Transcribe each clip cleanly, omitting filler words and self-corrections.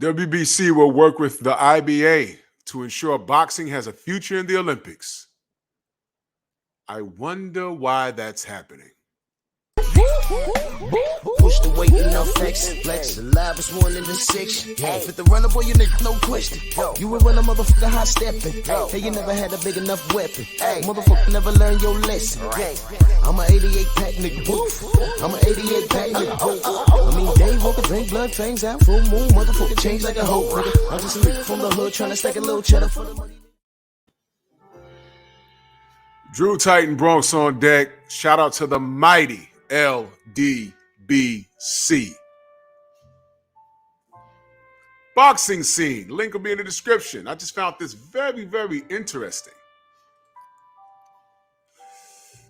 WBC will work with the IBA to ensure boxing has a future in the Olympics. I wonder why that's happening. Push the weight in no flex. Flex alive is one in the six. Fit the runner, boy, you nigga, no question. You will run a motherfucker high stepping. Hey, you never had a big enough weapon. Motherfucker never learned your lesson. I'm an 88 pack nigga. Woof. I'm an 88 pack nigga. I mean, day walker, drink blood, fangs out, full moon, motherfucker change like a hoe. Nigga. I'm just a nigga from the hood trying to stack a little cheddar for the money. Drew Titan Bronx on deck. Shout out to the mighty LDBC. Boxing scene. Link will be in the description. I just found this very, very interesting.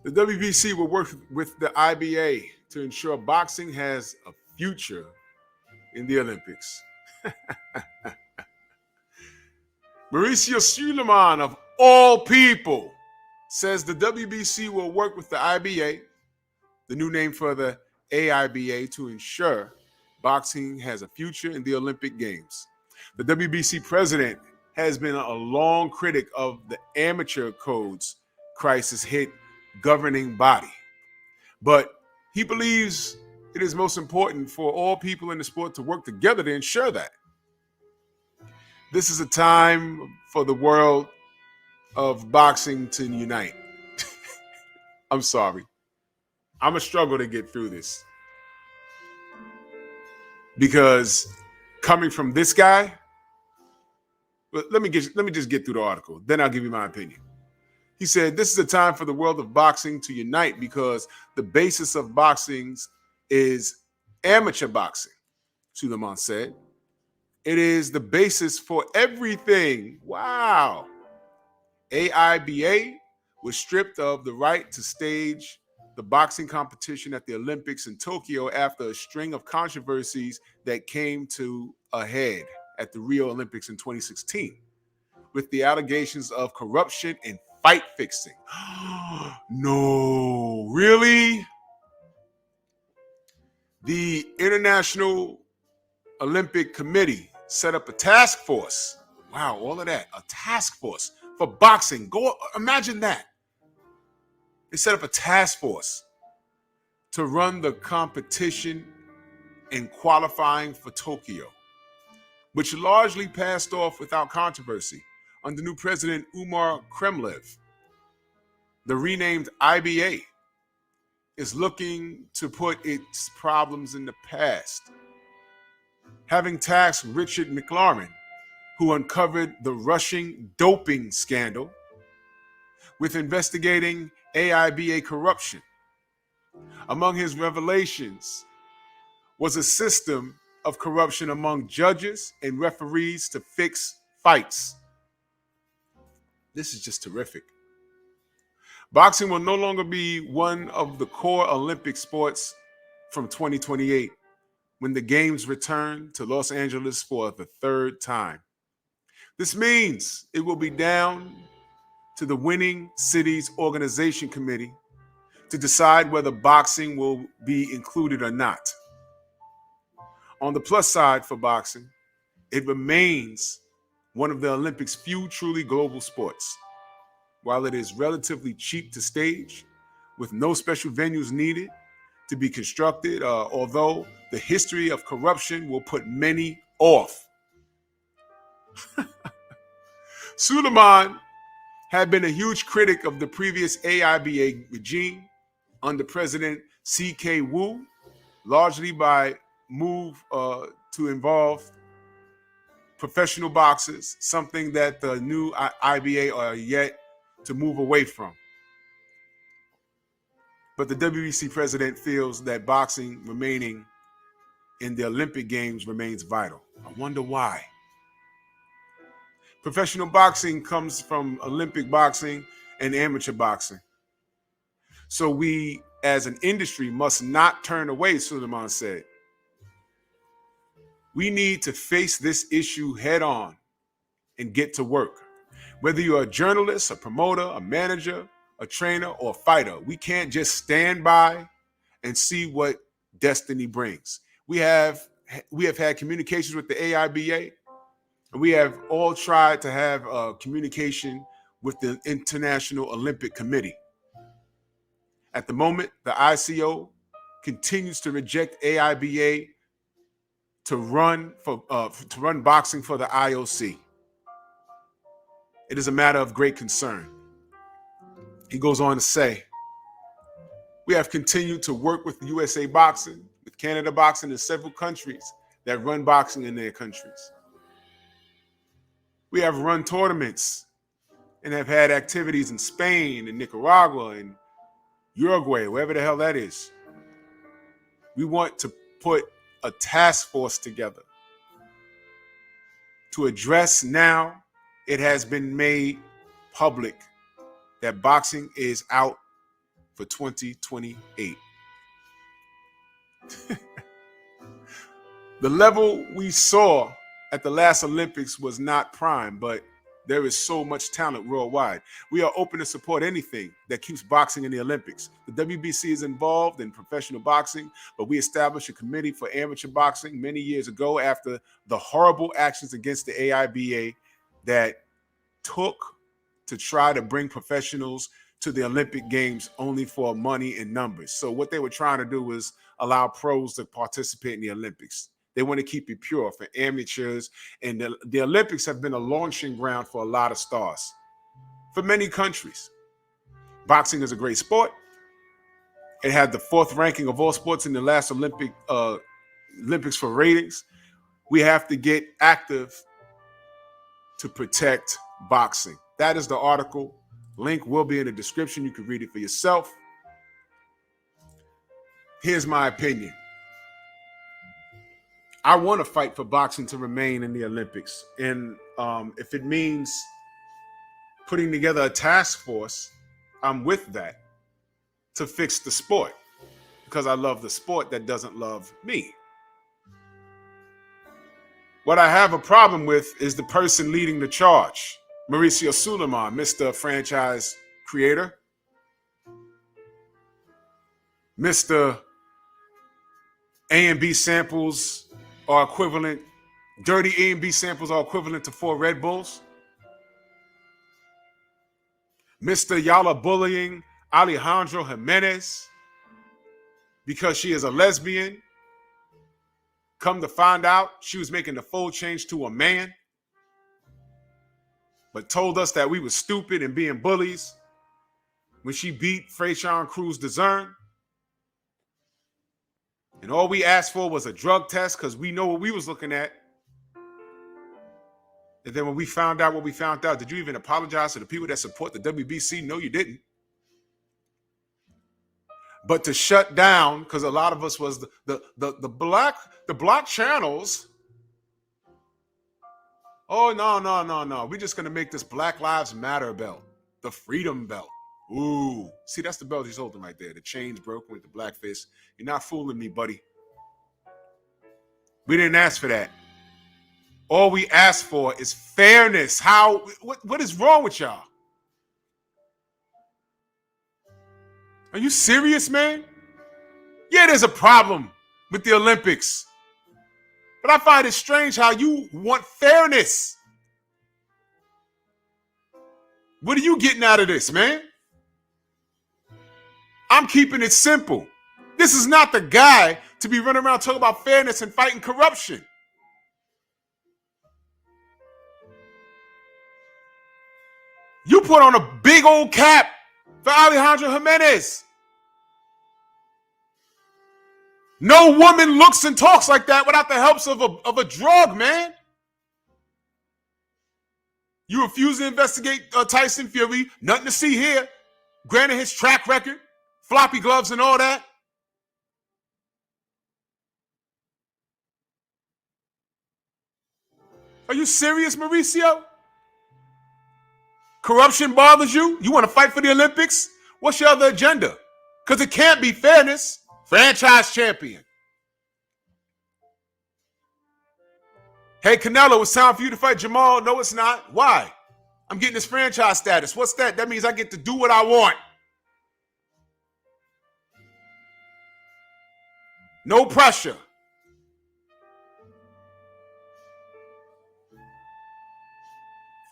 The WBC will work with the IBA to ensure boxing has a future in the Olympics. Mauricio Suleiman, of all people, says the WBC will work with the IBA, the new name for the AIBA, to ensure boxing has a future in the Olympic Games. The WBC president has been a long critic of the amateur codes crisis hit governing body, but he believes it is most important for all people in the sport to work together to ensure that. This is a time for the world of boxing to unite. I'm sorry. I'm going to struggle to get through this. Because coming from this guy, but let me just get through the article. Then I'll give you my opinion. He said, this is a time for the world of boxing to unite because the basis of boxing is amateur boxing, Suleiman said. It is the basis for everything. Wow. AIBA was stripped of the right to stage the boxing competition at the Olympics in Tokyo after a string of controversies that came to a head at the Rio Olympics in 2016 with the allegations of corruption and fight fixing. No, really? The International Olympic Committee set up a task force. Wow, all of that. A task force for boxing. Go imagine that. They set up a task force to run the competition in qualifying for Tokyo, which largely passed off without controversy under new president Umar Kremlev. The renamed IBA is looking to put its problems in the past, having tasked Richard McLaren, who uncovered the Russian doping scandal, with investigating AIBA corruption. Among his revelations was a system of corruption among judges and referees to fix fights. This is just terrific. Boxing will no longer be one of the core Olympic sports from 2028 when the games return to Los Angeles for the third time. This means it will be down to the winning city's organization committee to decide whether boxing will be included or not. On the plus side for boxing, it remains one of the Olympics' few truly global sports. While it is relatively cheap to stage, with no special venues needed to be constructed, although the history of corruption will put many off. Suleiman had been a huge critic of the previous AIBA regime under President C.K. Wu, largely by move to involve professional boxers, something that the new IBA are yet to move away from. But the WBC president feels that boxing remaining in the Olympic Games remains vital. I wonder why. Professional boxing comes from Olympic boxing and amateur boxing. So we, as an industry, must not turn away, Suleiman said. We need to face this issue head on and get to work. Whether you're a journalist, a promoter, a manager, a trainer, or a fighter, we can't just stand by and see what destiny brings. We have we have had communications with the AIBA, and we have all tried to have communication with the International Olympic Committee. At the moment, the ICO continues to reject AIBA to run boxing for the IOC. It is a matter of great concern. He goes on to say, we have continued to work with USA Boxing, with Canada Boxing, and several countries that run boxing in their countries. We have run tournaments and have had activities in Spain and Nicaragua and Uruguay, wherever the hell that is. We want to put a task force together to address now. It has been made public that boxing is out for 2028. The level we saw at the last Olympics was not prime, but there is so much talent worldwide. We are open to support anything that keeps boxing in the Olympics. The WBC is involved in professional boxing, but we established a committee for amateur boxing many years ago after the horrible actions against the AIBA that took to try to bring professionals to the Olympic Games only for money and numbers. So what they were trying to do was allow pros to participate in the Olympics. They want to keep it pure for amateurs. And the Olympics have been a launching ground for a lot of stars for many countries. Boxing is a great sport. It had the 4th ranking of all sports in the last Olympics for ratings. We have to get active to protect boxing. That is the article. Link will be in the description. You can read it for yourself. Here's my opinion. I want to fight for boxing to remain in the Olympics. And if it means putting together a task force, I'm with that to fix the sport because I love the sport that doesn't love me. What I have a problem with is the person leading the charge, Mauricio Suleiman, Mr. Franchise Creator, Mr. A and B samples are equivalent, dirty A and B samples are equivalent to 4 Red Bulls. Mr. Y'all are bullying Alejandro Jimenez because she is a lesbian. Come to find out, she was making the full change to a man, but told us that we were stupid and being bullies when she beat Freyshawn Cruz DeZern. And all we asked for was a drug test because we know what we was looking at. And then when we found out what we found out, did you even apologize to the people that support the WBC? No, you didn't. But to shut down, because a lot of us was the black channels. Oh, no. We're just going to make this Black Lives Matter belt, the freedom belt. Ooh. See, that's the belt he's holding right there. The chain's broken with the black fist. You're not fooling me, buddy. We didn't ask for that. All we asked for is fairness. What is wrong with y'all? Are you serious, man? Yeah, there's a problem with the Olympics. But I find it strange how you want fairness. What are you getting out of this, man? I'm keeping it simple. This is not the guy to be running around talking about fairness and fighting corruption. You put on a big old cap for Alejandro Jimenez. No woman looks and talks like that without the help of a drug, man. You refuse to investigate Tyson Fury. Nothing to see here. Granted his track record, floppy gloves and all that. Are you serious, Mauricio? Corruption bothers you? You want to fight for the Olympics? What's your other agenda? Because it can't be fairness. Franchise champion. Hey, Canelo, it's time for you to fight Jamal. No, it's not. Why? I'm getting this franchise status. What's that? That means I get to do what I want. No pressure.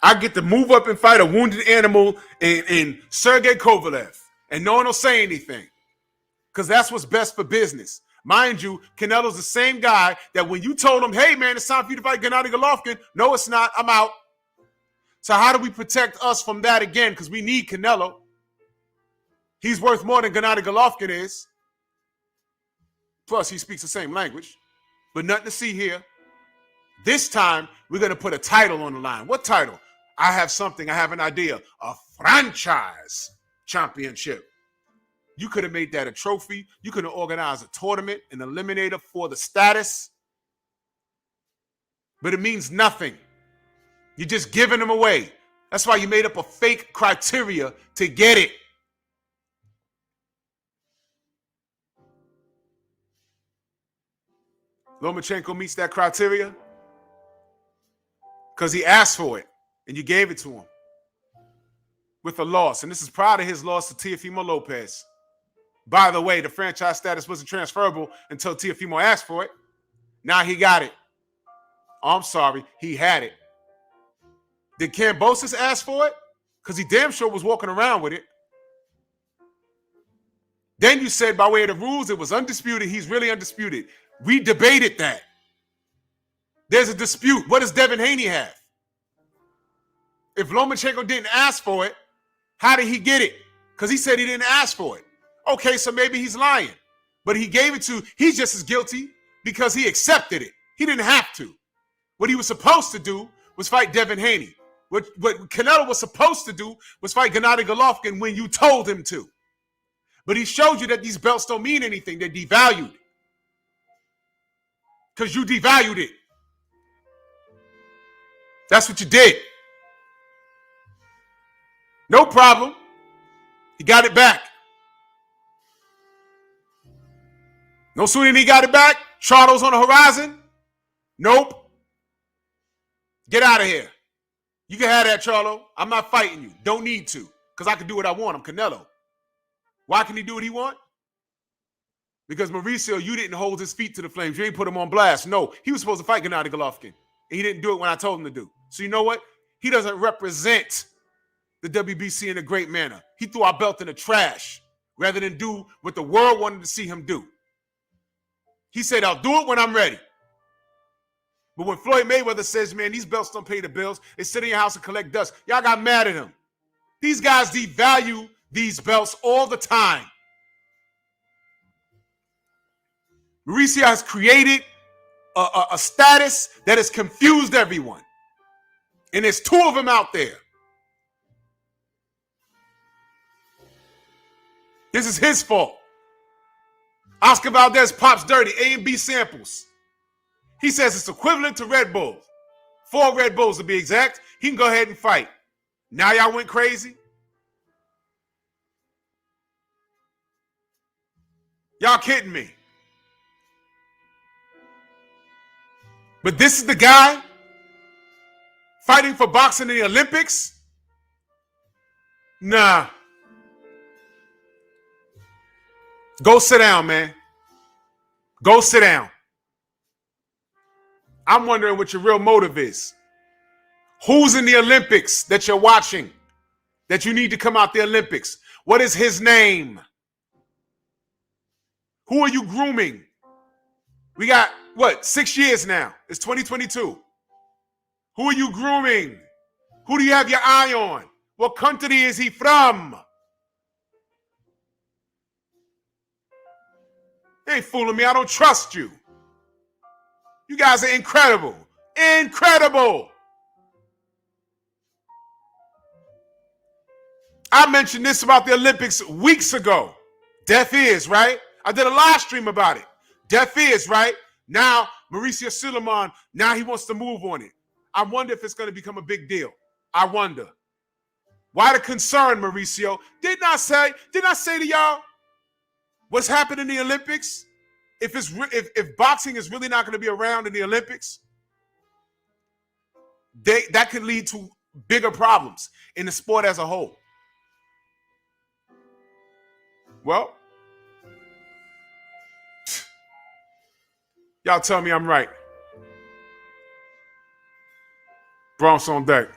I get to move up and fight a wounded animal in Sergey Kovalev, and no one will say anything because that's what's best for business. Mind you, Canelo's the same guy that when you told him, hey, man, it's time for you to fight Gennady Golovkin, no, it's not, I'm out. So how do we protect us from that again? Because we need Canelo. He's worth more than Gennady Golovkin is. Plus, he speaks the same language. But nothing to see here. This time, we're going to put a title on the line. What title? I have something. I have an idea. A franchise championship. You could have made that a trophy. You could have organized a tournament, an eliminator for the status. But it means nothing. You're just giving them away. That's why you made up a fake criteria to get it. Lomachenko meets that criteria because he asked for it and you gave it to him with a loss. And this is prior to his loss to Teofimo Lopez. By the way, the franchise status wasn't transferable until Teofimo asked for it. Now he got it. Oh, I'm sorry. He had it. Did Kambosos ask for it? Because he damn sure was walking around with it. Then you said by way of the rules, it was undisputed. He's really undisputed. We debated that. There's a dispute. What does Devin Haney have? If Lomachenko didn't ask for it, how did he get it? Because he said he didn't ask for it. Okay, so maybe he's lying. But he gave it to, he's just as guilty because he accepted it. He didn't have to. What he was supposed to do was fight Devin Haney. What Canelo was supposed to do was fight Gennady Golovkin when you told him to. But he showed you that these belts don't mean anything. They're devalued. Because you devalued it. That's what you did. No problem. He got it back. No sooner than he got it back, Charlo's on the horizon. Nope. Get out of here. You can have that, Charlo. I'm not fighting you. Don't need to. Because I can do what I want. I'm Canelo. Why can he do what he want? Because Mauricio, you didn't hold his feet to the flames. You ain't put him on blast. No, he was supposed to fight Gennady Golovkin. And he didn't do it when I told him to do. So you know what? He doesn't represent the WBC in a great manner. He threw our belt in the trash rather than do what the world wanted to see him do. He said, I'll do it when I'm ready. But when Floyd Mayweather says, man, these belts don't pay the bills, they sit in your house and collect dust, y'all got mad at him. These guys devalue these belts all the time. Mauricio has created a status that has confused everyone. And there's two of them out there. This is his fault. Oscar Valdez pops dirty, A and B samples. He says it's equivalent to Red Bull. 4 Red Bulls to be exact. He can go ahead and fight. Now y'all went crazy? Y'all kidding me? But this is the guy fighting for boxing in the Olympics? Nah. Go sit down, man. Go sit down. I'm wondering what your real motive is. Who's in the Olympics that you're watching that you need to come out the Olympics? What is his name? Who are you grooming? We got, what, 6 years now. It's 2022. Who are you grooming? Who do you have your eye on? What country is he from? You ain't fooling me. I don't trust you. You guys are incredible. Incredible. I mentioned this about the Olympics weeks ago. Deaf ears, right? I did a live stream about it. Deaf ears, right? Now, Mauricio Suleiman, now he wants to move on it. I wonder if it's going to become a big deal. I wonder. Why the concern, Mauricio? Didn't I say to y'all what's happened in the Olympics? If boxing is really not going to be around in the Olympics, that could lead to bigger problems in the sport as a whole. Well, y'all tell me I'm right. Bronx on deck.